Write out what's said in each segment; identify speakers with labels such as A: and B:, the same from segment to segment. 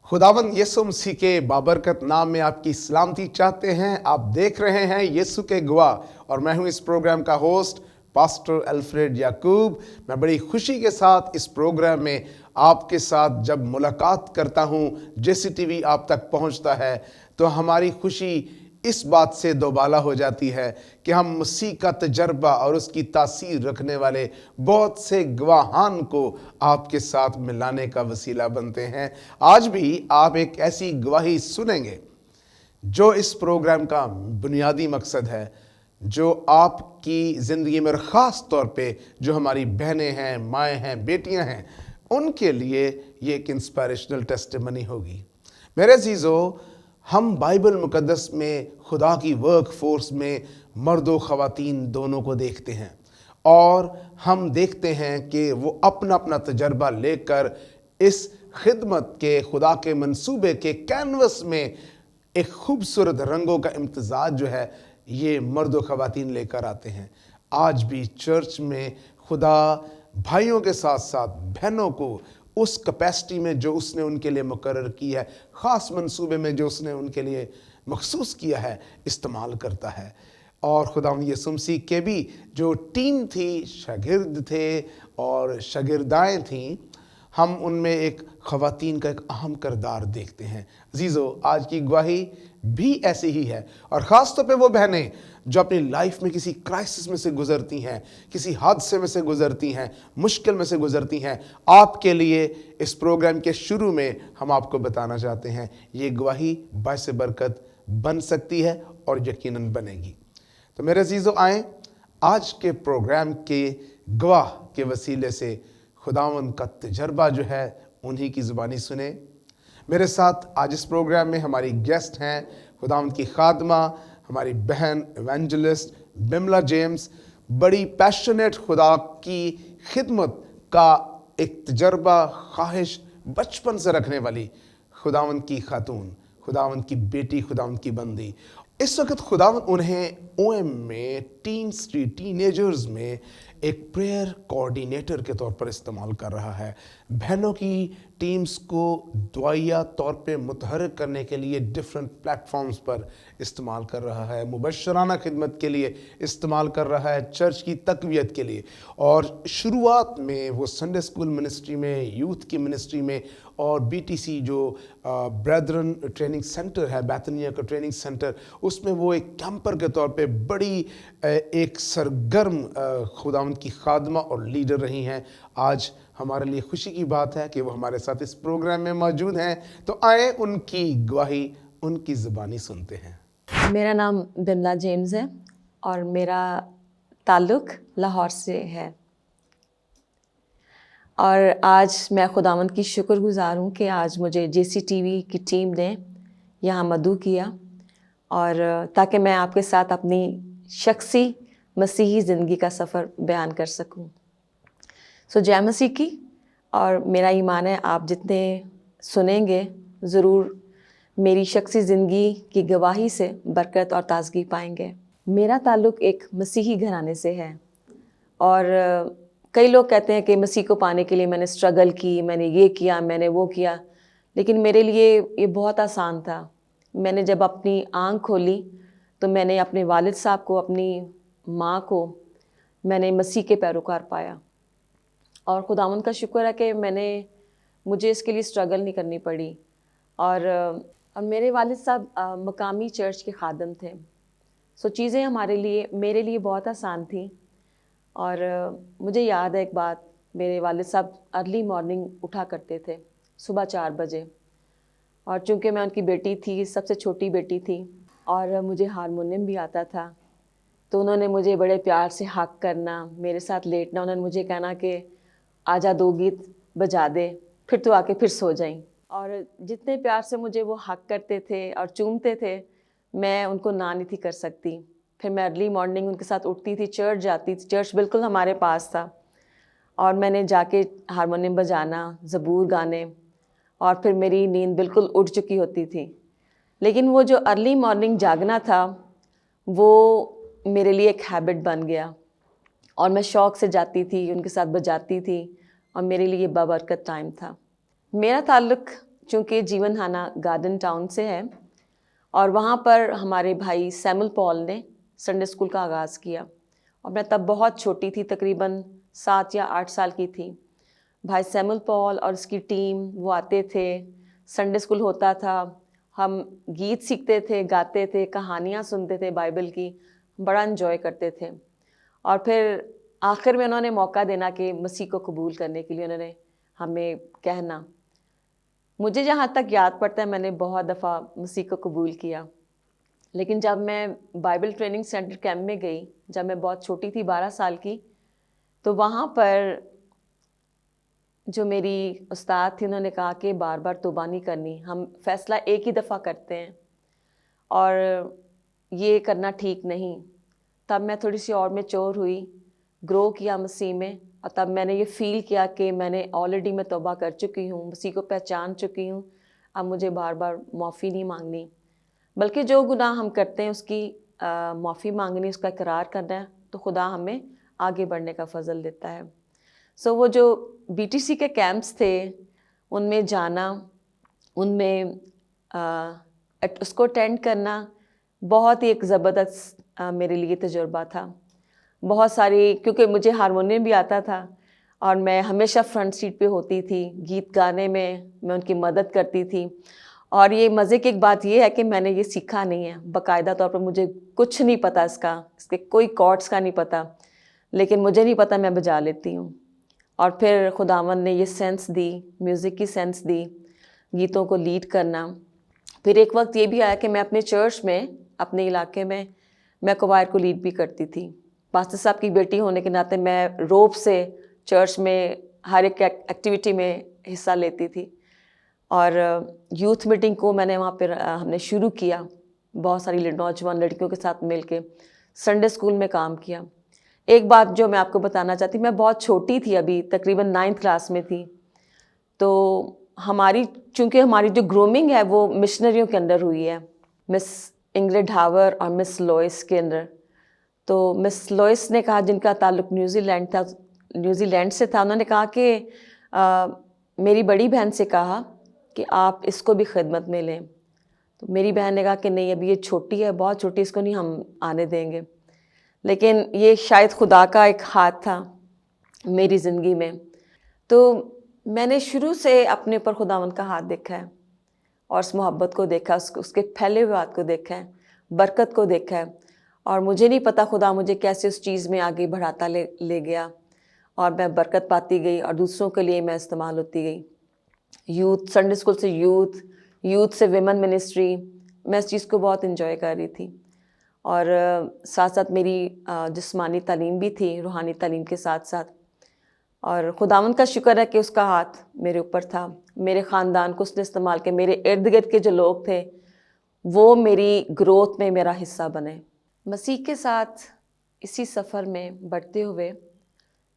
A: खुदावंद यीशु मसीह के बाबरकत नाम में आपकी सलामती चाहते हैं। आप देख रहे हैं यीशु के गवाह और मैं हूं इस प्रोग्राम का होस्ट पास्टर अल्फ्रेड याकूब। मैं बड़ी खुशी के साथ इस प्रोग्राम में आपके साथ जब मुलाकात करता हूं, जैसी टीवी आप तक पहुंचता है तो हमारी खुशी इस बात से दोबाला हो जाती है कि हम मसीह का तजर्बा और उसकी तासीर रखने वाले बहुत से गवाहान को आपके साथ मिलाने का वसीला बनते हैं। आज भी आप एक ऐसी गवाही सुनेंगे जो इस प्रोग्राम का बुनियादी मकसद है, जो आपकी ज़िंदगी में ख़ास तौर पे जो हमारी बहनें हैं, माएँ हैं, बेटियां हैं, उनके लिए ये एक इंस्पिरेशनल टेस्टिमनी होगी। मेरे अज़ीज़ों, हम बाइबल मुकद्दस में खुदा की वर्क फोर्स में मर्द व ख़वातीन दोनों को देखते हैं और हम देखते हैं कि वो अपना अपना तजर्बा लेकर इस खिदमत के खुदा के मंसूबे के कैनवस में एक खूबसूरत रंगों का इम्तजाज जो है ये मर्द व ख़वातीन लेकर आते हैं। आज भी चर्च में खुदा भाइयों के साथ साथ बहनों को उस कैपेसिटी में जो उसने उनके लिए मुकर्रर की है, ख़ास मंसूबे में जो उसने उनके लिए मखसूस किया है, इस्तेमाल करता है। और खुदावंद यीशु मसीह के भी जो टीम थी, शागिर्द थे और शागिर्दाएँ थीं, हम उनमें एक ख़वातीन का एक अहम किरदार देखते हैं। अज़ीज़ों, आज की गवाही भी ऐसी ही है और ख़ास तौर पे वो बहनें जो अपनी लाइफ में किसी क्राइसिस में से गुज़रती हैं, किसी हादसे में से गुज़रती हैं, मुश्किल में से गुज़रती हैं। आपके लिए इस प्रोग्राम के शुरू में हम आपको बताना चाहते हैं ये गवाही बाइस बरकत बन सकती है और यकीनन बनेगी। तो मेरे अज़ीज़ों, आएँ आज के प्रोग्राम के गवाह के वसीले से खुदावंद का तजर्बा जो है उन्हीं की ज़ुबानी सुने। मेरे साथ आज इस प्रोग्राम में हमारी गेस्ट हैं खुदावंद की खादमा, हमारी बहन एवेंजलिस्ट बिमला जेम्स, बड़ी पैशनेट खुदा की खिदमत का एक तजर्बा ख्वाहिश बचपन से रखने वाली खुदावंद की खातून, खुदावंद की बेटी, खुदावंद की बंदी। इस वक्त खुदावंद उन्हें ओएम में टीनेजर्स में एक प्रेयर कोऑर्डिनेटर के तौर पर इस्तेमाल कर रहा है। बहनों की टीम्स को दुआया तौर पे मुतहर्रिक करने के लिए डिफरेंट प्लेटफॉर्म्स पर इस्तेमाल कर रहा है, मुबशराना खिदमत के लिए इस्तेमाल कर रहा है, चर्च की तक़वियत के लिए। और शुरुआत में वो संडे स्कूल मिनिस्ट्री में, यूथ की मिनिस्ट्री में और बीटीसी जो ब्रेदरन ट्रेनिंग सेंटर है, बैतनिया का ट्रेनिंग सेंटर, उसमें वो एक कैंपर के तौर पे बड़ी एक सरगर्म खुदावंद की खादमा और लीडर रही हैं। आज हमारे लिए खुशी की बात है कि वो हमारे साथ इस प्रोग्राम में मौजूद हैं। तो आए उनकी गवाही उनकी ज़ुबानी सुनते हैं।
B: मेरा नाम बिमला जेम्स है और मेरा ताल्लुक़ लाहौर से है और आज मैं खुदावंद की शुक्रगुज़ार हूँ कि आज मुझे JCTV की टीम ने यहाँ मदऊ किया और ताकि मैं आपके साथ अपनी शख्सी मसीही ज़िंदगी का सफ़र बयान कर सकूँ। जय मसीह की। और मेरा ईमान है आप जितने सुनेंगे ज़रूर मेरी शख्सी ज़िंदगी की गवाही से बरकत और ताज़गी पाएंगे। मेरा ताल्लुक़ एक मसीही घराने से है और कई लोग कहते हैं कि मसीह को पाने के लिए मैंने स्ट्रगल की, मैंने ये किया, मैंने वो किया, लेकिन मेरे लिए ये बहुत आसान था। मैंने जब अपनी आँख खोली तो मैंने अपने वालिद साहब को, अपनी माँ को मैंने मसीह के पैरोकार पाया और खुदावंद का शुक्र है कि मुझे इसके लिए स्ट्रगल नहीं करनी पड़ी। और मेरे वालिद साहब मकामी चर्च के खादम थे। चीज़ें मेरे लिए बहुत आसान थी। और मुझे याद है एक बात, मेरे वालिद साहब अर्ली मॉर्निंग उठा करते थे सुबह 4 बजे और चूँकि मैं उनकी बेटी थी, सबसे छोटी बेटी थी और मुझे हारमोनियम भी आता था, तो उन्होंने मुझे बड़े प्यार से हक करना, मेरे साथ लेटना, उन्होंने मुझे कहना कि आजा 2 गीत बजा दे, फिर तो आके फिर सो जाएं। और जितने प्यार से मुझे वो हक करते थे और चूमते थे, मैं उनको ना नहीं थी कर सकती। फिर मैं अर्ली मॉर्निंग उनके साथ उठती थी, चर्च जाती थी, चर्च बिल्कुल हमारे पास था और मैंने जाके हारमोनियम बजाना, ज़बूर गाने और फिर मेरी नींद बिल्कुल उड़ चुकी होती थी। लेकिन वो जो अर्ली मॉर्निंग जागना था वो मेरे लिए एक हैबिट बन गया और मैं शौक़ से जाती थी, उनके साथ बजाती थी और मेरे लिए बाबरकत टाइम था। मेरा ताल्लुक़ چونکہ جیون ہانا گارڈن ٹاؤن سے ہے اور وہاں پر ہمارے بھائی سیمل پال نے سنڈے اسکول کا آغاز کیا اور میں تب بہت چھوٹی تھی، تقریباً 7 یا 8 سال کی تھی. بھائی سیمل پال اور اس کی ٹیم وہ آتے تھے، سنڈے اسکول ہوتا تھا، ہم گیت سیکھتے تھے، گاتے تھے، کہانیاں سنتے تھے بائبل کی، بڑا انجوائے کرتے تھے. اور پھر آخر میں انہوں نے موقع دینا کہ مسیح کو قبول کرنے کے لیے انہوں نے ہمیں کہنا. مجھے جہاں تک یاد پڑتا ہے میں نے بہت دفعہ مسیح کو قبول کیا، لیکن جب میں بائبل ٹریننگ سینٹر کیمپ میں گئی، جب میں بہت چھوٹی تھی 12 سال کی، تو وہاں پر جو میری استاد تھی انہوں نے کہا کہ بار بار توبہ نہیں کرنی، ہم فیصلہ ایک ہی دفعہ کرتے ہیں اور یہ کرنا ٹھیک نہیں. تب میں تھوڑی سی اور میچور ہوئی، گرو کیا مسیح میں، اور تب میں نے یہ فیل کیا کہ میں نے آلریڈی میں توبہ کر چکی ہوں، مسیح کو پہچان چکی ہوں، اب مجھے بار بار معافی نہیں مانگنی، بلکہ جو گناہ ہم کرتے ہیں اس کی معافی مانگنی، اس کا اقرار کرنا ہے، تو خدا ہمیں آگے بڑھنے کا فضل دیتا ہے. سو وہ جو بی ٹی سی کے کیمپس تھے ان میں جانا، ان میں اس کو اٹینڈ کرنا بہت ہی ایک زبردست میرے لیے تجربہ تھا. بہت ساری، کیونکہ مجھے ہارمونیم بھی آتا تھا اور میں ہمیشہ فرنٹ سیٹ پہ ہوتی تھی، گیت گانے میں میں ان کی مدد کرتی تھی. اور یہ مزے کی ایک بات یہ ہے کہ میں نے یہ سیکھا نہیں ہے باقاعدہ طور پر، مجھے کچھ نہیں پتہ اس کے کوئی کارڈس کا نہیں پتہ، لیکن مجھے نہیں پتہ میں بجا لیتی ہوں. اور پھر خداوند نے یہ سینس دی، میوزک کی سینس دی، گیتوں کو لیڈ کرنا. پھر ایک وقت یہ بھی آیا کہ میں اپنے چرچ میں، اپنے علاقے میں کوائر کو لیڈ بھی کرتی تھی. پاسٹر صاحب کی بیٹی ہونے کے ناطے میں روب سے چرچ میں ہر ایک ایکٹیویٹی میں حصہ لیتی تھی. اور یوتھ میٹنگ کو میں نے وہاں پہ ہم نے شروع کیا، بہت ساری نوجوان لڑکیوں کے ساتھ مل کے سنڈے اسکول میں کام کیا. ایک بات جو میں آپ کو بتانا چاہتی ہوں، میں بہت چھوٹی تھی، ابھی تقریباً 9th کلاس میں تھی، تو چونکہ ہماری جو گرومنگ ہے وہ مشنریوں کے اندر ہوئی ہے، مس انگرڈ ہاور اور مس لوئس کے اندر. تو مس لوئس نے کہا، جن کا تعلق نیوزی لینڈ سے تھا، انہوں نے کہا کہ میری بڑی بہن سے کہا کہ آپ اس کو بھی خدمت میں لیں. تو میری بہن نے کہا کہ نہیں، ابھی یہ چھوٹی ہے، بہت چھوٹی، اس کو نہیں ہم آنے دیں گے. لیکن یہ شاید خدا کا ایک ہاتھ تھا میری زندگی میں. تو میں نے شروع سے اپنے اوپر خداوند کا ہاتھ دیکھا ہے اور اس محبت کو دیکھا، اس کے پھیلے ہوئے ہاتھ کو دیکھا ہے، برکت کو دیکھا ہے. اور مجھے نہیں پتا خدا مجھے کیسے اس چیز میں آگے بڑھاتا لے گیا اور میں برکت پاتی گئی اور دوسروں کے لیے میں استعمال ہوتی گئی. یوتھ، سنڈے اسکول سے یوتھ سے ویمن منسٹری، میں اس چیز کو بہت انجوائے کر رہی تھی. اور ساتھ ساتھ میری جسمانی تعلیم بھی تھی، روحانی تعلیم کے ساتھ ساتھ. اور خداوند کا شکر ہے کہ اس کا ہاتھ میرے اوپر تھا، میرے خاندان کو اس نے استعمال کیا، میرے ارد گرد کے جو لوگ تھے وہ میری گروتھ میں میرا حصہ بنے. مسیح کے ساتھ اسی سفر میں بڑھتے ہوئے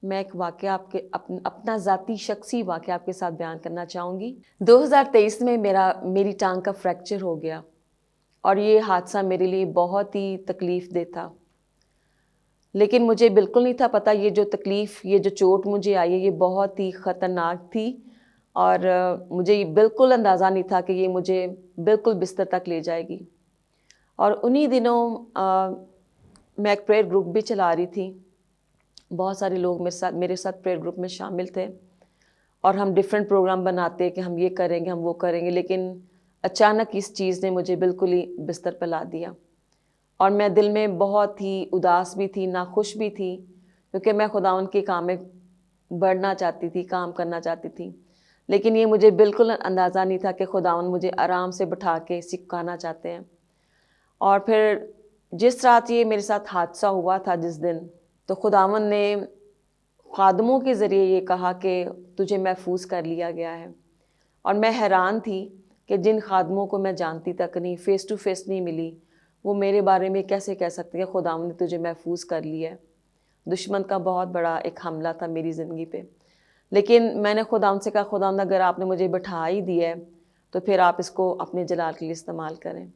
B: میں ایک واقعہ اپنا ذاتی شخصی واقعہ آپ کے ساتھ بیان کرنا چاہوں گی. 2023 میں میری ٹانگ کا فریکچر ہو گیا اور یہ حادثہ میرے لیے بہت ہی تکلیف دہ تھا. لیکن مجھے بالکل نہیں تھا پتہ یہ جو تکلیف، یہ جو چوٹ مجھے آئی ہے یہ بہت ہی خطرناک تھی، اور مجھے یہ بالکل اندازہ نہیں تھا کہ یہ مجھے بالکل بستر تک لے جائے گی. اور انہی دنوں میں ایک پریئر گروپ بھی چلا رہی تھی، بہت سارے لوگ میرے ساتھ پریئر گروپ میں شامل تھے اور ہم ڈیفرنٹ پروگرام بناتے کہ ہم یہ کریں گے، ہم وہ کریں گے. لیکن اچانک اس چیز نے مجھے بالکل ہی بستر پہ لا دیا اور میں دل میں بہت ہی اداس بھی تھی، ناخوش بھی تھی، کیونکہ میں خداوند کے کام میں بڑھنا چاہتی تھی، کام کرنا چاہتی تھی. لیکن یہ مجھے بالکل اندازہ نہیں تھا کہ خداوند مجھے آرام سے بٹھا کے سکھانا چاہتے ہیں. اور پھر جس رات یہ میرے ساتھ حادثہ ہوا تھا جس دن، تو خداوند نے خادموں کے ذریعے یہ کہا کہ تجھے محفوظ کر لیا گیا ہے. اور میں حیران تھی کہ جن خادموں کو میں جانتی تک نہیں، فیس ٹو فیس نہیں ملی، وہ میرے بارے میں کیسے کہہ سکتے ہیں خداوند نے تجھے محفوظ کر لیا ہے. دشمن کا بہت بڑا ایک حملہ تھا میری زندگی پہ. لیکن میں نے خداوند سے کہا خداوند اگر آپ نے مجھے بٹھا ہی دیا ہے تو پھر آپ اس کو اپنے جلال کے لیے استعمال کریں.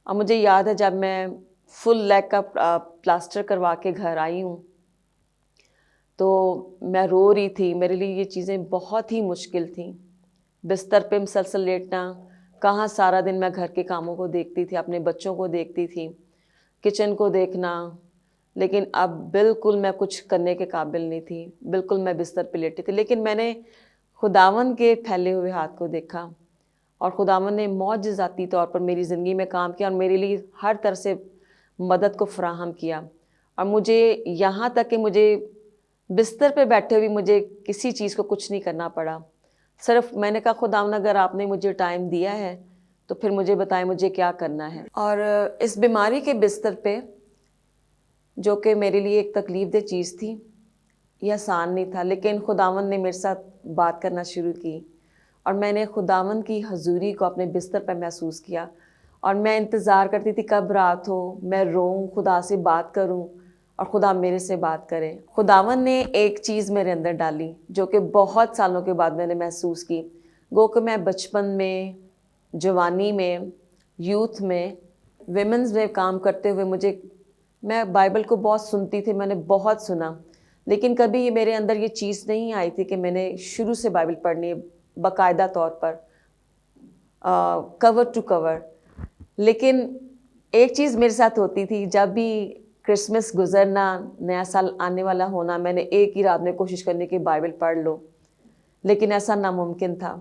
B: اور مجھے یاد ہے جب میں فل لیگ کا پلاسٹر کروا کے گھر آئی ہوں تو میں رو رہی تھی. میرے لیے یہ چیزیں بہت ہی مشکل تھیں बिस्तर पे मुसलसल लेटना, कहाँ सारा दिन मैं घर के कामों को देखती थी, अपने बच्चों को देखती थी, किचन को देखना, लेकिन अब बिल्कुल मैं कुछ करने के काबिल नहीं थी, बिल्कुल मैं बिस्तर पे लेटी थी। लेकिन मैंने खुदावंद के फैले हुए हाथ को देखा और खुदावंद ने मौजज़ाती तौर पर मेरी ज़िंदगी में काम किया और मेरे लिए हर तरह से मदद को फ़राहम किया। और मुझे यहाँ तक कि मुझे बिस्तर पे बैठे हुए मुझे किसी चीज़ को कुछ नहीं करना पड़ा। सिर्फ मैंने कहा खुदावंद अगर आपने मुझे टाइम दिया है तो फिर मुझे बताएं मुझे क्या करना है। और इस बीमारी के बिस्तर पे, जो कि मेरे लिए एक तकलीफ़देह चीज़ थी, ये आसान नहीं था, लेकिन खुदावंद ने मेरे साथ बात करना शुरू की और मैंने खुदावंद की हजूरी को अपने बिस्तर पर महसूस किया। और मैं इंतज़ार करती थी कब रात हो, मैं रोऊं, खुदा से बात करूं और खुदा मेरे से बात करे। खुदावंद ने एक चीज़ मेरे अंदर डाली जो कि बहुत सालों के बाद मैंने महसूस की। गो कि मैं बचपन में, जवानी में, यूथ में, विमेंस में काम करते हुए मैं बाइबल को बहुत सुनती थी, मैंने बहुत सुना, लेकिन कभी मेरे अंदर ये चीज़ नहीं आई थी कि मैंने शुरू से बाइबल पढ़नी है बाकायदा तौर पर, कवर टू कवर। लेकिन एक चीज़ मेरे साथ होती थी, जब भी क्रिसमस गुजरना, नया साल आने वाला होना, मैंने एक ही रात में कोशिश करनी कि बाइबल पढ़ लो, लेकिन ऐसा नामुमकिन था।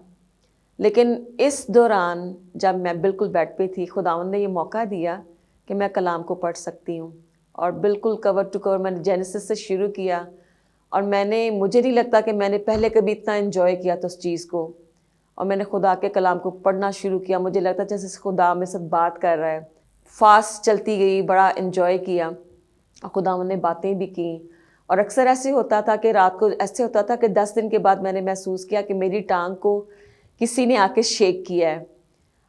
B: लेकिन इस दौरान जब मैं बिल्कुल बेड पे थी, खुदावंद ने ये मौका दिया कि मैं कलाम को पढ़ सकती हूँ और बिल्कुल कवर टू कवर मैंने जेनेसिस से शुरू किया। और मुझे नहीं लगता कि मैंने पहले कभी इतना एंजॉय किया था उस चीज़ को। और मैंने खुदा के कलाम को पढ़ना शुरू किया, मुझे लगता जैसे खुदा मेरे साथ बात कर रहा है। फास्ट चलती गई, बड़ा एंजॉय किया और खुदावंद ने बातें भी की। और अक्सर ऐसे होता था कि रात को ऐसे होता था कि 10 दिन के बाद मैंने महसूस किया कि मेरी टांग को किसी ने आके शेक किया है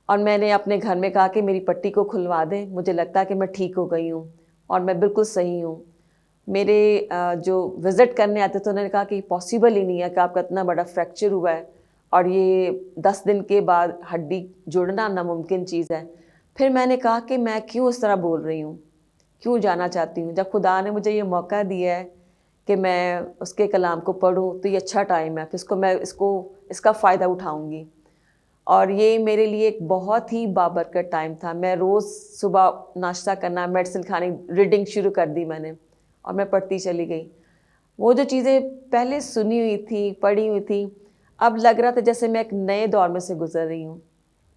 B: और मैंने अपने घर में कहा कि मेरी पट्टी को खुलवा दें, मुझे लगता है कि मैं ठीक हो गई हूँ और मैं बिल्कुल सही हूँ। मेरे जो विज़िट करने आते थे उन्होंने कहा कि पॉसिबल ही नहीं है कि आपका इतना बड़ा फ्रैक्चर हुआ है और ये 10 दिन के बाद हड्डी जुड़ना नामुमकिन चीज़ है। फिर मैंने कहा कि मैं क्यों इस तरह बोल रही हूँ, क्यों जाना चाहती हूँ, जब खुदा ने मुझे ये मौका दिया है कि मैं उसके कलाम को पढूँ तो ये अच्छा टाइम है, फिर मैं इसका फ़ायदा उठाऊँगी। और ये मेरे लिए एक बहुत ही बाबरकत टाइम था। मैं रोज़ सुबह नाश्ता करना, मेडिसिन खानी, रीडिंग शुरू कर दी मैंने और मैं पढ़ती चली गई। वो जो चीज़ें पहले सुनी हुई थी, पढ़ी हुई थी, अब लग रहा था जैसे मैं एक नए दौर में से गुज़र रही हूँ।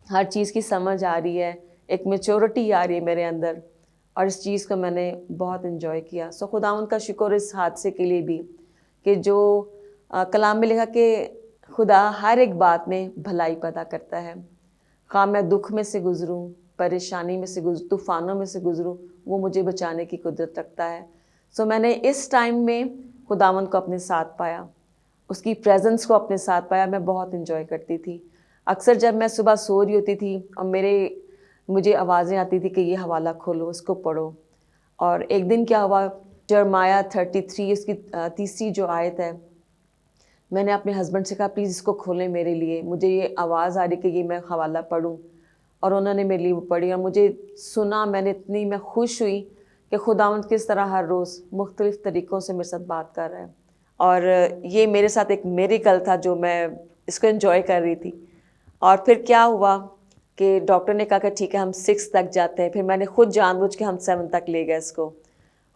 B: हर चीज़ की समझ आ रही है, एक मैच्योरिटी आ रही है मेरे अंदर और इस चीज़ को मैंने बहुत एंजॉय किया। सो खुदावंद का शुक्र इस हादसे के लिए भी कि जो कलाम में लिखा कि खुदा हर एक बात में भलाई पैदा करता है। ख़ाह मैं दुख में से गुज़रूँ, परेशानी में से तूफ़ानों में से गुज़रूँ, वो मुझे बचाने की कुदरत रखता है। सो मैंने इस टाइम में खुदावंद को अपने साथ पाया, उसकी प्रेजेंस को अपने साथ पाया। मैं बहुत एंजॉय करती थी। अक्सर जब मैं सुबह सो रही होती थी और मुझे आवाज़ें आती थी कि ये हवाला खोलो, इसको पढ़ो। और एक दिन क्या हुआ, यिर्मयाह 33 इसकी तीसरी जो आयत है, मैंने अपने हस्बैंड से कहा प्लीज़ इसको खोलें मेरे लिए, मुझे ये आवाज़ आ रही कि ये मैं हवाला पढ़ूं। और उन्होंने मेरे लिए वो पढ़ी और मुझे सुना। मैं खुश हुई कि खुदावंद किस तरह हर रोज़ मुख्तलिफ़ तरीक़ों से मेरे साथ बात कर रहा है। और ये मेरे साथ एक मिरेकल था जो मैं इसको एंजॉय कर रही थी। और फिर क्या हुआ कि डॉक्टर ने कहा कि ठीक है हम 6 तक जाते हैं। फिर मैंने खुद जानबूझ के हम 7 तक ले गए इसको।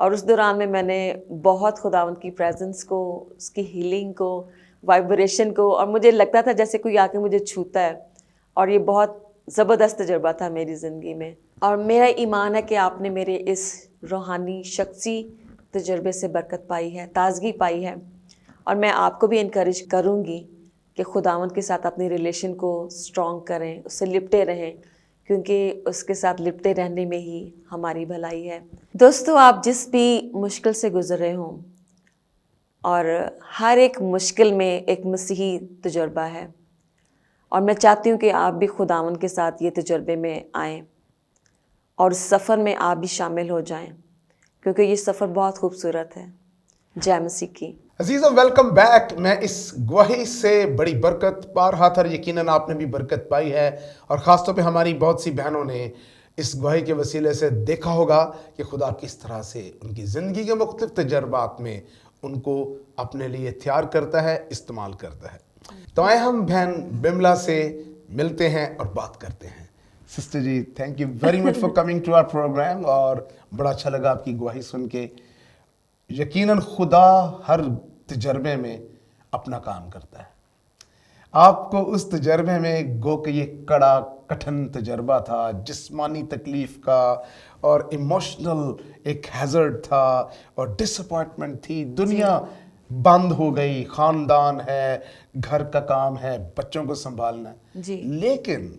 B: और उस दौरान में मैंने बहुत खुदावंद की प्रेजेंस को, उसकी हीलिंग को, वाइब्रेशन को, और मुझे लगता था जैसे कोई आके मुझे छूता है। और ये बहुत ज़बरदस्त तजुर्बा था मेरी ज़िंदगी में। और मेरा ईमान है कि आपने मेरे इस रूहानी शख्सी तजुर्बे से बरकत पाई है, ताज़गी पाई है। और मैं आपको भी इनकरेज करूँगी कि खुदावंद के साथ अपनी रिलेशन को स्ट्रॉन्ग करें, उससे लिपटे रहें, क्योंकि उसके साथ लिपटे रहने में ही हमारी भलाई है। दोस्तों, आप जिस भी मुश्किल से गुज़र रहे हों, और हर एक मुश्किल में एक मसीही तजुर्बा है, और मैं चाहती हूँ कि आप भी खुदावंद के साथ ये तजुर्बे में आएँ और सफ़र में आप भी शामिल हो जाएं, क्योंकि ये सफ़र बहुत खूबसूरत है। जय मसीह की।
A: अजीज़ों, वेलकम बैक। मैं इस गवाही से बड़ी बरकत पा रहा था, यकीनन आपने भी बरकत पाई है। और ख़ासतौर पे हमारी बहुत सी बहनों ने इस गवाही के वसीले से देखा होगा कि खुदा किस तरह से उनकी ज़िंदगी के मुख्तलिफ तजर्बात में उनको अपने लिए तैयार करता है, इस्तेमाल करता है। तो आए हम बहन बिमला से मिलते हैं और बात करते हैं। Sister ji, thank you very much for coming to our programme, और बड़ा अच्छा लगा आपकी गवाही सुन के। यकीनन खुदा हर तजर्बे में अपना काम करता है। आपको उस तजर्बे में गो कि ये कड़ा कठिन तजर्बा था, जिस्मानी तकलीफ का और इमोशनल एक हैजर्ड था और डिसअपॉइंटमेंट थी। दुनिया बंद हो गई, खानदान है, घर का काम है, बच्चों को संभालना है।
B: जी।
A: लेकिन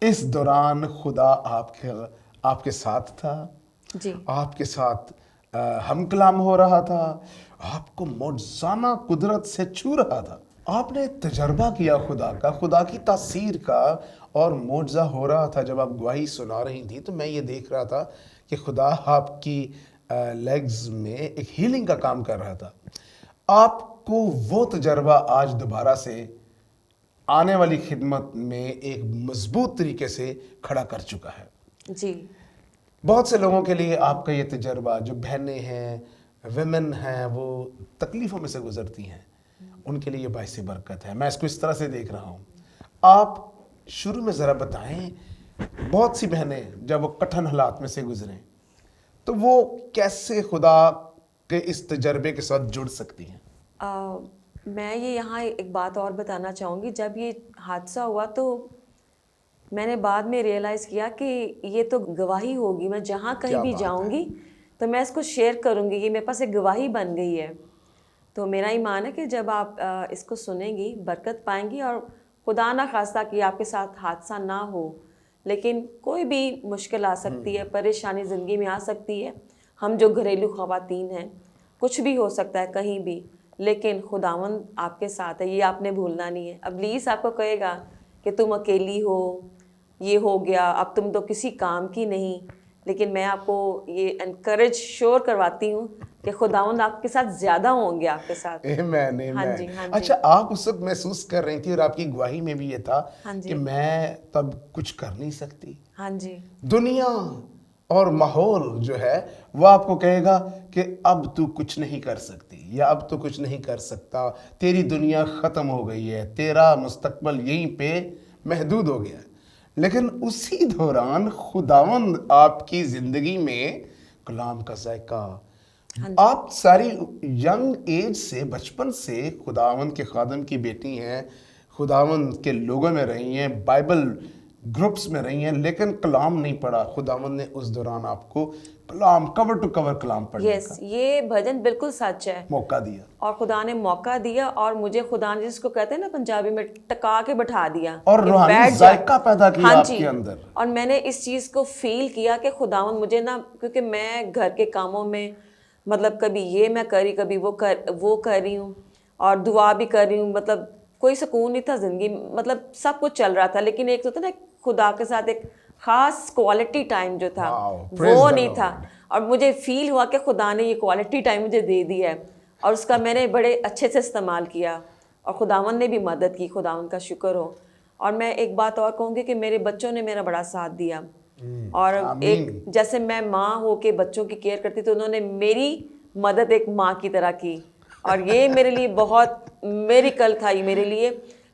A: इस दौरान खुदा आपके साथ था,
B: जी।
A: आपके साथ हम कलाम हो रहा था, आपको मौजज़ाना कुदरत से छू रहा था। आपने तजर्बा किया खुदा का, खुदा की तासीर का, और मौजज़ा हो रहा था। जब आप गवाही सुना रही थी तो मैं ये देख रहा था कि खुदा आपकी लेग्स में एक हीलिंग का काम कर रहा था। आपको वो तजर्बा आज दोबारा से आने वाली खिदमत में एक मजबूत तरीके से खड़ा कर चुका है।
B: जी।
A: बहुत से लोगों के लिए आपका ये तजर्बा, जो बहनें हैं, विमेन हैं, वो तकलीफ़ों में से गुजरती हैं, उनके लिए ये बाइस बरकत है। मैं इसको इस तरह से देख रहा हूँ। आप शुरू में ज़रा बताएं, बहुत सी बहनें जब वो कठिन हालात में से गुजरें तो वो कैसे खुदा के इस तजर्बे के साथ जुड़ सकती हैं?
B: मैं ये यहाँ एक बात और बताना चाहूँगी। जब ये हादसा हुआ तो मैंने बाद में रियलाइज़ किया कि ये तो गवाही होगी, मैं जहाँ कहीं
A: क्या
B: भी
A: बात है।
B: जाऊँगी तो मैं इसको शेयर करूँगी, ये मेरे पास एक गवाही बन गई है। तो मेरा ईमान है कि जब आप इसको सुनेंगी बरकत पाएंगी, और खुदा ना खास्ता कि आपके साथ हादसा ना हो, लेकिन कोई भी मुश्किल आ सकती है, परेशानी ज़िंदगी में आ सकती है। हम जो घरेलू ख़वातीन हैं, कुछ भी हो सकता है कहीं भी, लेकिन खुदावंद आपके साथ है, ये आपने भूलना नहीं है। इब्लीस आपको कहेगा कि तुम अकेली हो, ये हो गया, अब तुम तो किसी काम की नहीं, लेकिन मैं आपको ये एनकरेज श्योर करवाती हूँ कि खुदावंद आपके साथ ज़्यादा होंगे आपके साथ।
A: आमीन,
B: हाँ
A: आमीन।
B: जी, हाँ जी।
A: अच्छा, आप उस वक्त महसूस कर रही थी, और आपकी गवाही में भी ये था
B: हाँ जी।
A: कि मैं तब कुछ कर नहीं सकती।
B: हाँ जी।
A: दुनिया और माहौल जो है वो आपको कहेगा कि अब तू कुछ नहीं कर सकती, या अब तो कुछ नहीं कर सकता, तेरी दुनिया ख़त्म हो गई है, तेरा मुस्तकबल यहीं पे महदूद हो गया है। लेकिन उसी दौरान खुदावंद आपकी ज़िंदगी में कलाम का जायका, आप सारी यंग एज से, बचपन से खुदावंद के खादम की बेटी हैं, खुदावंद के लोगों में रही हैं, बाइबल ग्रुप्स में रही हैं, लेकिन कलाम नहीं पढ़ा। खुदावंद ने उस दौरान आपको कलाम, कवर टू कवर कलाम पढ़ने
B: यस,
A: का
B: ये भजन बिल्कुल सच है।
A: मौका दिया।
B: और खुदा ने मौका दिया, और मुझे खुदा ने, जिसको कहते हैं ना पंजाबी में, टका के बैठा दिया
A: और
B: कि
A: रूहानी
B: बैठ जा।
A: जायका पैदा किया
B: हाँ
A: आपके
B: जी।
A: अंदर।
B: और मैंने इस चीज़ को फील किया कि खुदावंद मुझे ना, क्योंकि मैं घर के कामों में, मतलब कभी ये मैं करी, कभी वो कर रही हूँ, और दुआ भी कर रही हूँ, मतलब कोई सुकून नहीं था ज़िंदगी, मतलब सब कुछ चल रहा था, लेकिन एक तो था ना खुदा के साथ एक ख़ास क्वालिटी टाइम जो था,
A: Wow, praise
B: वो
A: the
B: नहीं
A: Lord.
B: था। और मुझे फील हुआ कि खुदा ने ये क्वालिटी टाइम मुझे दे दिया है, और उसका मैंने बड़े अच्छे से इस्तेमाल किया, और खुदावंद ने भी मदद की, खुदावंद का शुक्र हो। और मैं एक बात और कहूँगी कि मेरे बच्चों ने मेरा बड़ा साथ दिया, और
A: आमीन।
B: एक जैसे मैं माँ हो के बच्चों की केयर करती, तो उन्होंने मेरी मदद एक माँ की तरह की, और ये मेरे लिए बहुत मेरिकल था ये मेरे लिए,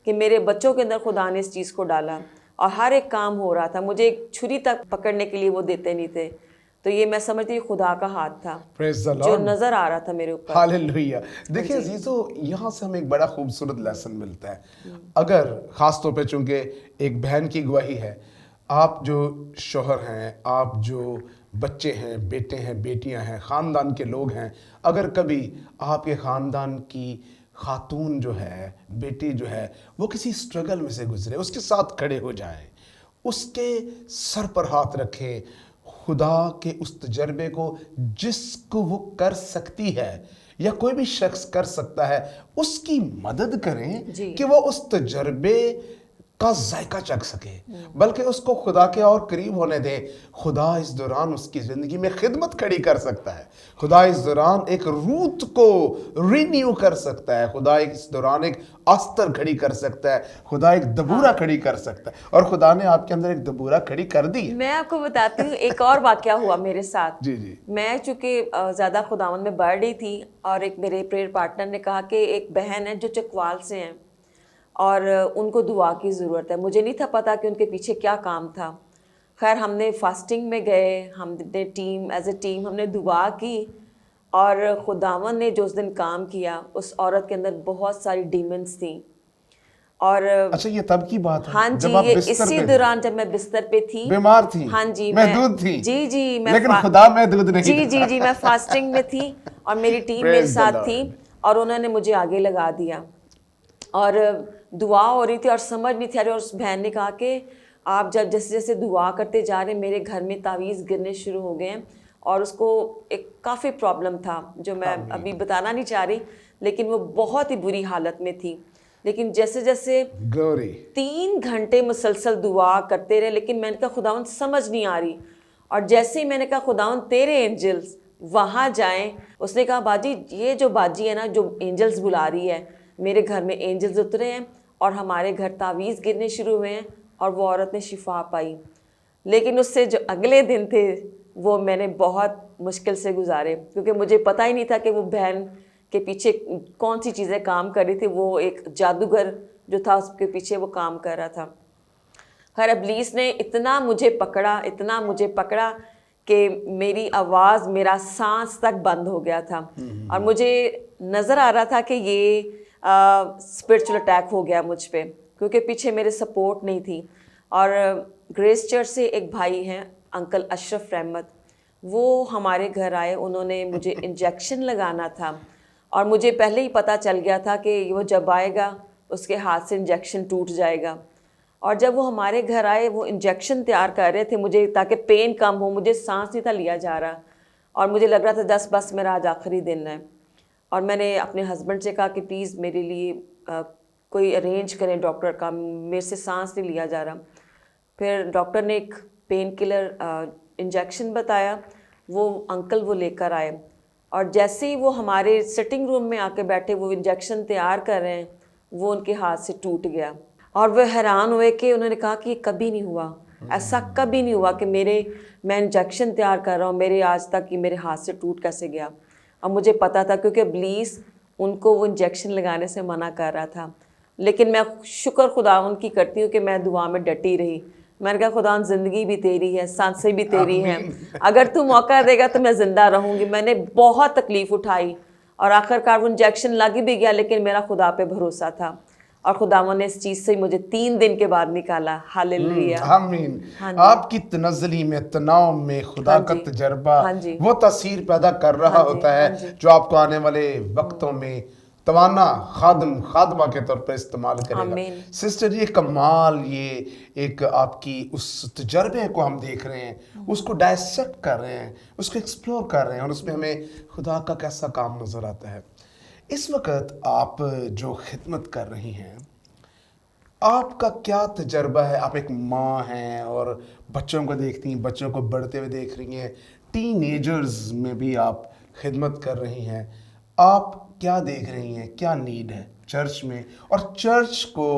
B: कि मेरे बच्चों के अंदर खुदा ने इस चीज़ को डाला, और हर एक काम हो रहा था, मुझे एक छुरी तक पकड़ने के लिए वो देते नहीं थे। तो ये मैं समझती हूँ खुदा का हाथ था
A: Praise the
B: जो
A: Lord.
B: नज़र आ रहा था मेरे ऊपर।
A: हालेलुया। देखिए अजीजों, यहाँ से हमें एक बड़ा खूबसूरत लेसन मिलता है। अगर ख़ास तौर पे, चूंकि एक बहन की गवाही है, आप जो शोहर हैं, आप जो बच्चे हैं, बेटे हैं, बेटियां हैं, ख़ानदान के लोग हैं, अगर कभी आपके ख़ानदान की खातून जो है, बेटी जो है, वो किसी स्ट्रगल में से गुजरे, उसके साथ खड़े हो जाएं, उसके सर पर हाथ रखें, खुदा के उस तजर्बे को जिसको वो कर सकती है या कोई भी शख्स कर सकता है, उसकी मदद करें
B: जी।
A: कि वो उस तजर्बे का जायका चख सके, बल्कि उसको खुदा के और करीब होने दें। खुदा इस दौरान उसकी ज़िंदगी में खिदमत खड़ी कर सकता है। खुदा इस दौरान एक रूत को रिन्यू कर सकता है। खुदा इस दौरान एक अस्तर खड़ी कर सकता है। खुदा एक दबूरा खड़ी कर सकता है, और खुदा ने आपके अंदर एक दबूरा खड़ी कर दी है।
B: मैं आपको बताती हूँ, एक और वाकया हुआ मेरे साथ।
A: जी जी।
B: मैं चूँकि ज़्यादा खुदावंद में बढ़ रही थी, और एक मेरे प्रेयर पार्टनर ने कहा कि एक बहन है जो चकवाल से हैं, اور ان کو دعا کی ضرورت ہے. مجھے نہیں تھا پتہ کہ ان کے پیچھے کیا کام تھا. خیر ہم نے فاسٹنگ میں گئے, ہم نے ایز اے ٹیم ہم نے دعا کی, اور خداوند نے جو اس دن کام کیا, اس عورت کے اندر بہت ساری ڈیمنز تھیں. اور
A: اچھا یہ تب کی بات ہے
B: ہاں جی,
A: جب آپ
B: یہ
A: بستر
B: اسی
A: پہ
B: دوران جب میں بستر پہ تھی,
A: بیمار تھی,
B: ہاں جی,
A: محدود تھی,
B: جی میں
A: لیکن خدا محدود نہیں
B: جی
A: تھا.
B: جی جی میں فاسٹنگ میں تھی, اور میری ٹیم میرے
A: Praise the
B: ساتھ تھی,
A: Lord.
B: اور انہوں نے مجھے آگے لگا دیا, اور دعا ہو رہی تھی اور سمجھ نہیں تھی آ رہی. اور اس بہن نے کہا کہ آپ جب جیسے جیسے دعا کرتے جا رہے ہیں میرے گھر میں تعویذ گرنے شروع ہو گئے ہیں. اور اس کو ایک کافی پرابلم تھا جو میں ابھی بتانا نہیں چاہ رہی, لیکن وہ بہت ہی بری حالت میں تھی. لیکن جیسے جیسے
A: Glory.
B: 3 گھنٹے مسلسل دعا کرتے رہے, لیکن میں نے کہا خداوند سمجھ نہیں آ رہی. اور جیسے ہی میں نے کہا خداوند تیرے اینجلز وہاں جائیں, اس نے کہا باجی یہ جو باجی ہے نا جو اینجلز بلا رہی ہے, میرے گھر میں اینجلز اترے ہیں اور ہمارے گھر تعویذ گرنے شروع ہوئے ہیں, اور وہ عورت نے شفا پائی. لیکن اس سے جو اگلے دن تھے وہ میں نے بہت مشکل سے گزارے, کیونکہ مجھے پتہ ہی نہیں تھا کہ وہ بہن کے پیچھے کون سی چیزیں کام کر رہی تھی. وہ ایک جادوگر جو تھا اس کے پیچھے وہ کام کر رہا تھا. خیر ابلیس نے اتنا مجھے پکڑا کہ میری آواز, میرا سانس تک بند ہو گیا تھا, اور مجھے نظر آ رہا تھا کہ یہ اسپرچل اٹیک ہو گیا مجھ پہ, کیونکہ پیچھے میرے سپورٹ نہیں تھی. اور گریس چرچ سے ایک بھائی ہیں انکل اشرف احمد, وہ ہمارے گھر آئے, انہوں نے مجھے انجیکشن لگانا تھا, اور مجھے پہلے ہی پتہ چل گیا تھا کہ وہ جب آئے گا اس کے ہاتھ سے انجیکشن ٹوٹ جائے گا. اور جب وہ ہمارے گھر آئے وہ انجیکشن تیار کر رہے تھے مجھے تاکہ پین کم ہو, مجھے سانس نہیں تھا لیا جا رہا, اور مجھے لگ رہا تھا بس میرا آج آخری دن ہے. اور میں نے اپنے ہسبینڈ سے کہا کہ پلیز میرے لیے کوئی ارینج کریں ڈاکٹر کا, میرے سے سانس نہیں لیا جا رہا. پھر ڈاکٹر نے ایک پین کلر انجیکشن بتایا, وہ انکل وہ لے کر آئے, اور جیسے ہی وہ ہمارے سٹنگ روم میں آ کے بیٹھے وہ انجیکشن تیار کر رہے ہیں, وہ ان کے ہاتھ سے ٹوٹ گیا. اور وہ حیران ہوئے کہ انہوں نے کہا کہ یہ کبھی نہیں ہوا, ایسا کبھی نہیں ہوا کہ میں انجیکشن تیار کر رہا ہوں, میرے آج تک یہ میرے ہاتھ سے ٹوٹ کیسے گیا. اور مجھے پتہ تھا کیونکہ ابلیس ان کو وہ انجیکشن لگانے سے منع کر رہا تھا. لیکن میں شکر خداوند کی کرتی ہوں کہ میں دعا میں ڈٹی رہی. میں نے کہا خداوند زندگی بھی تیری ہے, سانسیں بھی تیری ہیں, اگر تو موقع دے گا تو میں زندہ رہوں گی. میں نے بہت تکلیف اٹھائی, اور آخر کار وہ انجیکشن لگ بھی گیا, لیکن میرا خدا پہ بھروسہ تھا, اور خداوند نے اس چیز سے مجھے 3 دن کے بعد نکالا. ہاللیلویہ.
A: آمین. آپ کی تنزلی میں, تناؤ میں خدا کا تجربہ وہ تاثیر پیدا کر رہا ہوتا ہے جو آپ کو آنے والے وقتوں میں توانا خادمہ کے طور پر استعمال کرے گا. سسٹر یہ کمال, یہ ایک آپ کی اس تجربے کو ہم دیکھ رہے ہیں, اس کو ڈائسیکٹ کر رہے ہیں, اس کو ایکسپلور کر رہے ہیں, اور اس میں ہمیں خدا کا کیسا کام نظر آتا ہے. اس وقت آپ جو خدمت کر رہی ہیں, آپ کا کیا تجربہ ہے؟ آپ ایک ماں ہیں اور بچوں کو دیکھتی ہیں, بچوں کو بڑھتے ہوئے دیکھ رہی ہیں, ٹین ایجرز میں بھی آپ خدمت کر رہی ہیں. آپ کیا دیکھ رہی ہیں, کیا نیڈ ہے چرچ میں, اور چرچ کو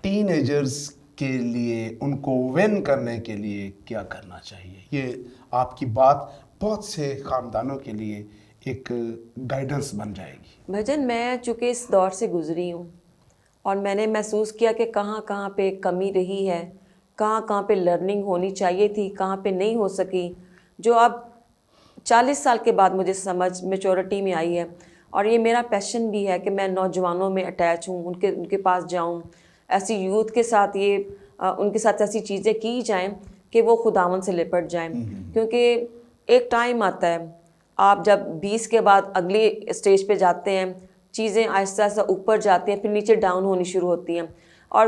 A: ٹین ایجرز کے لیے ان کو ون کرنے کے لیے کیا کرنا چاہیے؟ یہ آپ کی بات بہت سے خاندانوں کے لیے ایک گائیڈنس بن جائے گی.
B: بھجن میں چونکہ اس دور سے گزری ہوں, اور میں نے محسوس کیا کہ کہاں کہاں پہ کمی رہی ہے, کہاں کہاں پہ لرننگ ہونی چاہیے تھی, کہاں پہ نہیں ہو سکی, جو اب 40 سال کے بعد مجھے سمجھ میچورٹی میں آئی ہے. اور یہ میرا پیشن بھی ہے کہ میں نوجوانوں میں اٹیچ ہوں, ان کے پاس جاؤں, ایسی یوتھ کے ساتھ ان کے ساتھ ایسی چیزیں کی جائیں کہ وہ خداوند سے لپٹ جائیں. کیونکہ ایک ٹائم آتا ہے, آپ جب 20 کے بعد اگلی اسٹیج پہ جاتے ہیں, چیزیں آہستہ آہستہ اوپر جاتی ہیں, پھر نیچے ڈاؤن ہونی شروع ہوتی ہیں, اور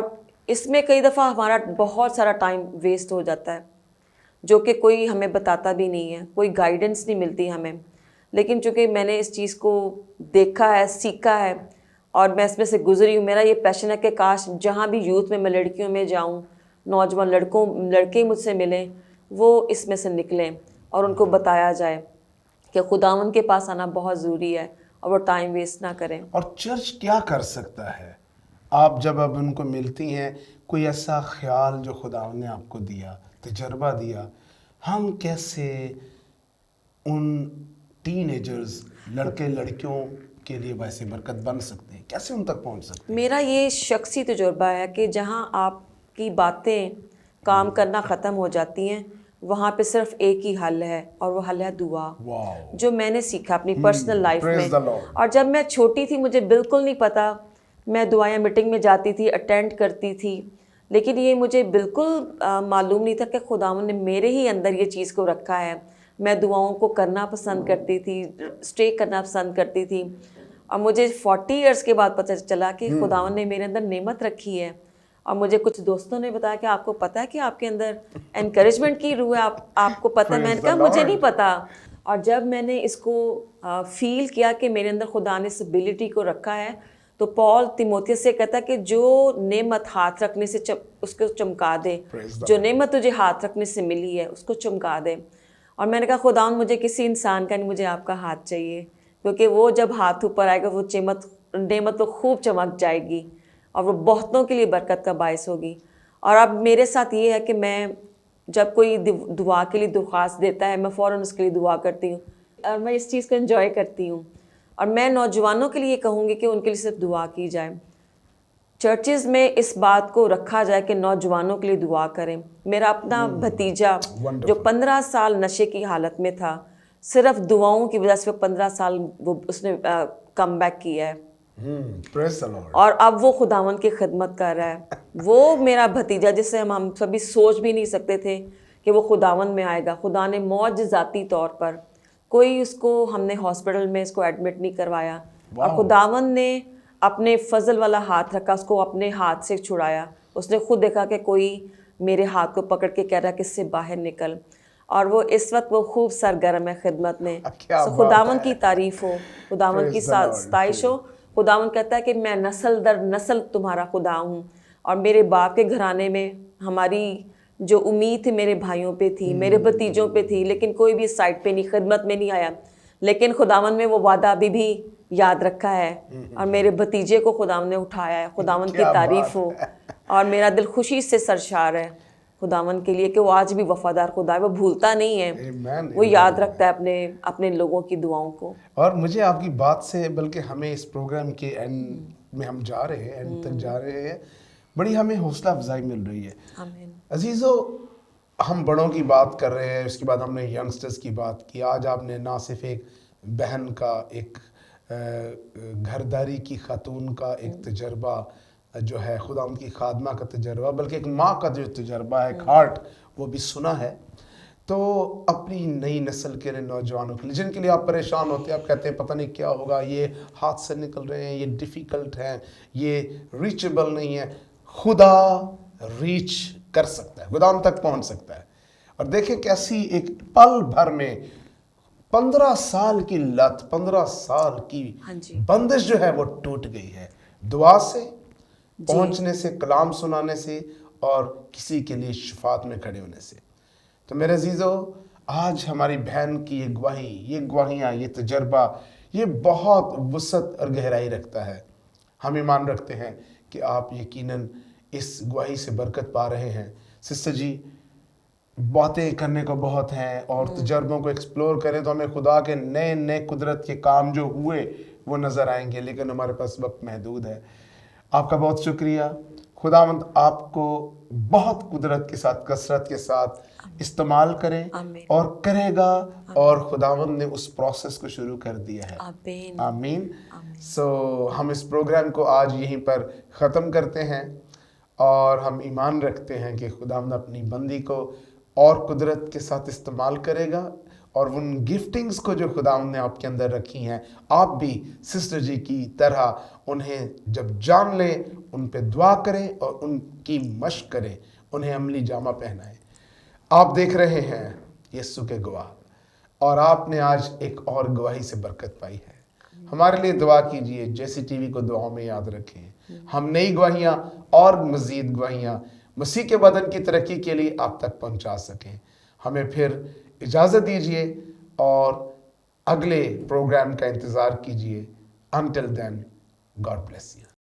B: اس میں کئی دفعہ ہمارا بہت سارا ٹائم ویسٹ ہو جاتا ہے, جو کہ کوئی ہمیں بتاتا بھی نہیں ہے, کوئی گائیڈنس نہیں ملتی ہمیں. لیکن چونکہ میں نے اس چیز کو دیکھا ہے, سیکھا ہے, اور میں اس میں سے گزری ہوں, میرا یہ پیشن ہے کہ کاش جہاں بھی یوتھ میں لڑکیوں میں جاؤں, نوجوان لڑکے مجھ سے ملیں, وہ اس میں سے نکلیں, اور ان کو بتایا جائے کہ خداوند کے پاس آنا بہت ضروری ہے, اور وہ ٹائم ویسٹ نہ کریں.
A: اور چرچ کیا کر سکتا ہے؟ آپ جب اب ان کو ملتی ہیں, کوئی ایسا خیال جو خداوند نے آپ کو دیا, تجربہ دیا, ہم کیسے ان ٹین ایجرز لڑکے لڑکیوں کے لیے باعث برکت بن سکتے ہیں, کیسے ان تک پہنچ سکتے ہیں؟
B: میرا یہ شخصی تجربہ ہے کہ جہاں آپ کی باتیں کام کرنا ختم ہو جاتی ہیں وہاں پہ صرف ایک ہی حل ہے, اور وہ حل ہے دعا. جو میں نے سیکھا اپنی پرسنل لائف میں, اور جب میں چھوٹی تھی مجھے بالکل نہیں پتا, میں دعائیں میٹنگ میں جاتی تھی, اٹینڈ کرتی تھی, لیکن یہ مجھے بالکل معلوم نہیں تھا کہ خداوند نے میرے ہی اندر یہ چیز کو رکھا ہے. میں دعاؤں کو کرنا پسند کرتی تھی, اسٹے کرنا پسند کرتی تھی, اور مجھے 40 ایئرس کے بعد پتہ چلا کہ خداوند نے میرے اندر نعمت رکھی ہے. اور مجھے کچھ دوستوں نے بتایا کہ آپ کو پتہ ہے کہ آپ کے اندر انکریجمنٹ کی روح ہے, آپ کو پتہ ہے. میں نے کہا مجھے نہیں پتا. اور جب میں نے اس کو فیل کیا کہ میرے اندر خدا نے اس ابیلٹی کو رکھا ہے, تو پال تیموتھیوس سے کہتا ہے کہ جو نعمت ہاتھ رکھنے سے اس کو چمکا دے, جو نعمت تجھے ہاتھ رکھنے سے ملی ہے اس کو چمکا دے. اور میں نے کہا خداوند مجھے کسی انسان کا نہیں, مجھے آپ کا ہاتھ چاہیے, کیونکہ وہ جب ہاتھ اوپر آئے گا وہ نعمت تو خوب چمک جائے گی اور وہ بہتوں کے لیے برکت کا باعث ہوگی. اور اب میرے ساتھ یہ ہے کہ میں جب کوئی دعا کے لیے درخواست دیتا ہے میں فوراً اس کے لیے دعا کرتی ہوں, اور میں اس چیز کو انجوائے کرتی ہوں. اور میں نوجوانوں کے لیے کہوں گی کہ ان کے لیے صرف دعا کی جائے. چرچز میں اس بات کو رکھا جائے کہ نوجوانوں کے لیے دعا کریں. میرا اپنا بھتیجا جو 15 سال نشے کی حالت میں تھا, صرف دعاؤں کی وجہ سے 15 سال اس نے کم بیک کیا ہے, اور اب وہ خداوند کی خدمت کر رہا ہے. وہ میرا بھتیجا جسے ہم سبھی سوچ بھی نہیں سکتے تھے کہ وہ خداوند میں آئے گا. خدا نے معجزاتی طور پر کوئی اس کو, ہم نے ہاسپٹل میں اس کو ایڈمٹ نہیں کروایا, اور خداوند نے اپنے فضل والا ہاتھ رکھا, اس کو اپنے ہاتھ سے چھڑایا. اس نے خود دیکھا کہ کوئی میرے ہاتھ کو پکڑ کے کہہ رہا کہ اس سے باہر نکل, اور وہ اس وقت وہ خوب سرگرم ہے خدمت میں. خداوند کی تعریف ہو, خداوند کی ستائش ہو. خداوند کہتا ہے کہ میں نسل در نسل تمہارا خدا ہوں, اور میرے باپ کے گھرانے میں ہماری جو امید تھی میرے بھائیوں پہ تھی, میرے بھتیجوں پہ تھی, لیکن کوئی بھی اس سائٹ پہ نہیں, خدمت میں نہیں آیا. لیکن خداوند میں وہ وعدہ ابھی بھی یاد رکھا ہے, اور میرے بھتیجے کو خداوند نے اٹھایا ہے. خداوند کی تعریف ہو, اور میرا دل خوشی سے سرشار ہے خداوند کے لیے کہ وہ آج بھی وفادار خدا ہے, وہ بھولتا نہیں ہے, وہ یاد رکھتا ہے اپنے لوگوں کی دعاؤں کو.
A: اور مجھے آپ کی بات سے, بلکہ ہمیں اس پروگرام کے اینڈ میں ہم جا رہے ہیں, اینڈ تک جا رہے ہیں, بڑی ہمیں حوصلہ افزائی مل رہی ہے.
B: آمین.
A: عزیزو, ہم بڑوں کی بات کر رہے ہیں, اس کے بعد ہم نے ینگسٹرز کی بات کی. آج آپ نے نہ صرف ایک بہن کا, ایک گھرداری کی خاتون کا ایک تجربہ جو ہے, خداوند کی خادمہ کا تجربہ, بلکہ ایک ماں کا جو تجربہ ہے, ایک ہارٹ, وہ بھی سنا ہے. تو اپنی نئی نسل کے لیے, نوجوانوں کے لیے, جن کے لیے آپ پریشان ہوتے ہیں, آپ کہتے ہیں پتہ نہیں کیا ہوگا, یہ ہاتھ سے نکل رہے ہیں, یہ ڈیفیکلٹ ہیں, یہ ریچیبل نہیں ہے. خدا ریچ کر سکتا ہے, خدا ان تک پہنچ سکتا ہے. اور دیکھیں کیسی ایک پل بھر میں 15 سال کی لت, 15 سال کی بندش جو ہے وہ ٹوٹ گئی ہے, دعا سے, پہنچنے سے, کلام سنانے سے, اور کسی کے لیے شفاعت میں کھڑے ہونے سے. تو میرے عزیزو, آج ہماری بہن کی یہ گواہی, یہ گواہیاں, یہ تجربہ, یہ بہت وسعت اور گہرائی رکھتا ہے. ہم ایمان رکھتے ہیں کہ آپ یقیناً اس گواہی سے برکت پا رہے ہیں. سسٹر جی, باتیں کرنے کو بہت ہیں, اور تجربوں کو ایکسپلور کریں تو ہمیں خدا کے نئے نئے قدرت کے کام جو ہوئے وہ نظر آئیں گے, لیکن ہمارے پاس وقت محدود ہے. آپ کا بہت شکریہ. خداوند آپ کو بہت قدرت کے ساتھ, کثرت کے ساتھ استعمال کرے, اور کرے گا, اور خداوند نے اس پروسیس کو شروع کر دیا ہے. آمین. سو ہم اس پروگرام کو آج یہیں پر ختم کرتے ہیں, اور ہم ایمان رکھتے ہیں کہ خداوند اپنی بندی کو اور قدرت کے ساتھ استعمال کرے گا, اور ان گفٹنگز کو جو خداوند نے آپ کے اندر رکھی ہیں, آپ بھی سسٹر جی کی طرح انہیں جب جان لیں, ان پہ دعا کریں, اور ان کی مشق کریں, انہیں عملی جامہ پہنائیں. آپ دیکھ رہے ہیں یسوع کے گواہ, اور آپ نے آج ایک اور گواہی سے برکت پائی ہے. ہمارے لیے دعا کیجئے, جیسی ٹی وی کو دعاؤں میں یاد رکھیں. ہم نئی گواہیاں اور مزید گواہیاں مسیح کے بدن کی ترقی کے لیے آپ تک پہنچا سکیں. ہمیں پھر اجازت دیجئے, اور اگلے پروگرام کا انتظار کیجئے. Until then, God bless you.